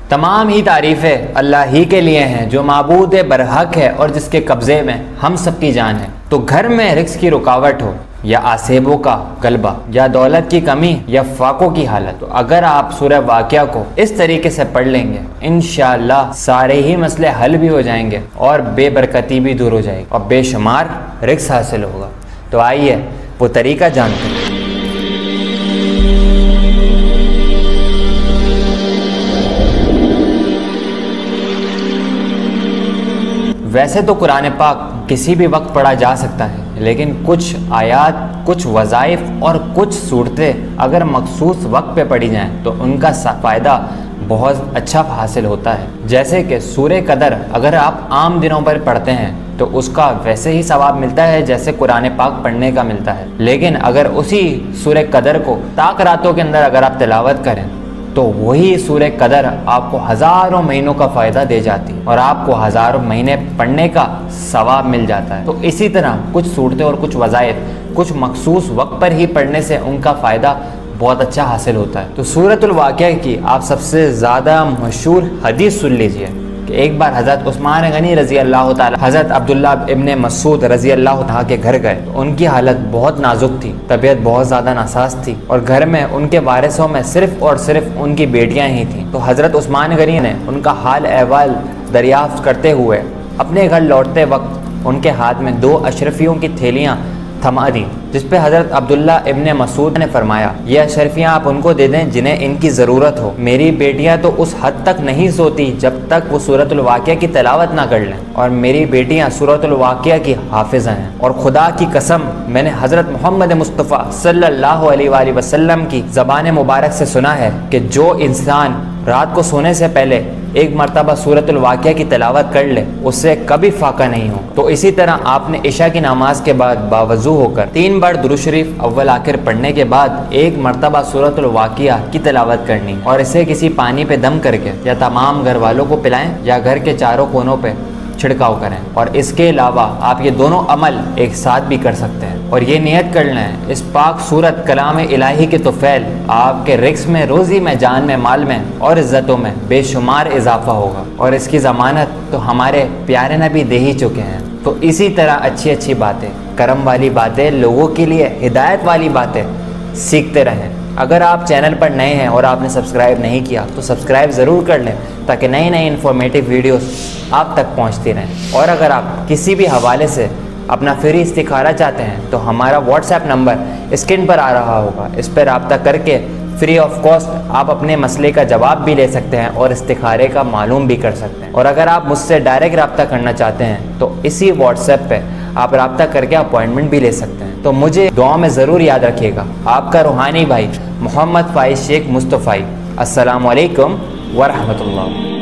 तमाम ही तारीफ़ें अल्लाह ही के लिए हैं जो माबूद बरहक है और जिसके कब्ज़े में हम सब की जान है। तो घर में रिज़्क़ की रुकावट हो या आसेबों का गलबा या दौलत की कमी या फाकों की हालत, तो अगर आप सूरह वाक़िया को इस तरीके से पढ़ लेंगे इंशाअल्लाह सारे ही मसले हल भी हो जाएंगे और बेबरकती भी दूर हो जाएगी और बेशुमार रिज़्क़ हासिल होगा। तो आइए वो तरीका जानते हैं। वैसे तो कुरान पाक किसी भी वक्त पढ़ा जा सकता है, लेकिन कुछ आयात, कुछ वज़ाइफ और कुछ सूरतें अगर मखसूस वक्त पे पढ़ी जाएं तो उनका फ़ायदा बहुत अच्छा हासिल होता है। जैसे कि सूरह कदर अगर आप आम दिनों पर पढ़ते हैं तो उसका वैसे ही सवाब मिलता है जैसे कुरान पाक पढ़ने का मिलता है, लेकिन अगर उसी सूरह कदर को ताक रातों के अंदर अगर आप तिलावत करें तो वही सूरह कदर आपको हज़ारों महीनों का फ़ायदा दे जाती है और आपको हज़ारों महीने पढ़ने का सवाब मिल जाता है। तो इसी तरह कुछ सूरतें और कुछ वज़ाइफ कुछ मखसूस वक्त पर ही पढ़ने से उनका फ़ायदा बहुत अच्छा हासिल होता है। तो सूरतुल वाक़िया की आप सबसे ज़्यादा मशहूर हदीस सुन लीजिए कि एक बार हज़रत उस्मान गनी रज़ी अल्लाह ताला हज़रत अब्दुल्ला इब्ने मसूद रज़ी अल्लाह ताला के घर गए तो उनकी हालत बहुत नाजुक थी, तबीयत बहुत ज़्यादा नासाज थी और घर में उनके वारिसों में सिर्फ़ और सिर्फ उनकी बेटियां ही थीं। तो हज़रत उस्मान गनी ने उनका हाल अहवाल दरियाफ़्त करते हुए अपने घर लौटते वक्त उनके हाथ में 2 अशरफियों की थैलियाँ थमा दी, जिस पे हज़रत अब्दुल्ला इब्ने मसूद ने फरमाया, ये अशरफियाँ आप उनको दे दें जिन्हें इनकी ज़रूरत हो। मेरी बेटियाँ तो उस हद तक नहीं सोती जब तक वो सूरतुल वाक़िया की तिलावत ना कर लें और मेरी बेटियाँ सूरतुल वाक़िया की हाफिज़ा हैं। और खुदा की कसम मैंने हज़रत मोहम्मद मुस्तफ़ा सल्लल्लाहु अलैहि वसल्लम की ज़बान मुबारक से सुना है कि जो इंसान रात को सोने से पहले एक मरतबा सूरतुल वाक़िया की तिलावत कर ले उससे कभी फाका नहीं हो। तो इसी तरह आपने इशा की नमाज के बाद बावजू होकर 3 बार दुरूद शरीफ अव्वल आखिर पढ़ने के बाद एक मरतबा सूरतुल वाक़िया की तिलावत करनी और इसे किसी पानी पे दम करके या तमाम घर वालों को पिलाएं या घर के चारों कोनों पे छिड़काव करें। और इसके अलावा आप ये दोनों अमल एक साथ भी कर सकते हैं और ये नियत कर लें इस पाक सूरत कलाम इलाही के तोफ़ैल आपके रिज़्क़ में, रोज़ी में, जान में, माल में और इज़्ज़तों में बेशुमार इजाफा होगा और इसकी ज़मानत तो हमारे प्यारे नबी दे ही चुके हैं। तो इसी तरह अच्छी अच्छी बातें, करम वाली बातें, लोगों के लिए हिदायत वाली बातें सीखते रहें। अगर आप चैनल पर नए हैं और आपने सब्सक्राइब नहीं किया तो सब्सक्राइब ज़रूर कर लें ताकि नई नई इन्फॉर्मेटिव वीडियोस आप तक पहुंचती रहें। और अगर आप किसी भी हवाले से अपना फ्री इस्तिखारा चाहते हैं तो हमारा व्हाट्सएप नंबर स्क्रीन पर आ रहा होगा, इस पर रब्ता करके फ्री ऑफ कॉस्ट आप अपने मसले का जवाब भी ले सकते हैं और इस्तिखारे का मालूम भी कर सकते हैं। और अगर आप मुझसे डायरेक्ट रब्ता करना चाहते हैं तो इसी व्हाट्सएप पे आप रब्ता करके अपॉइंटमेंट भी ले सकते हैं। तो मुझे दुआ में ज़रूर याद रखिएगा। आपका रूहानी भाई मोहम्मद फ़ाइज़ शेख मुस्तफ़ाई। अस्सलामु अलैकुम व रहमतुल्लाह।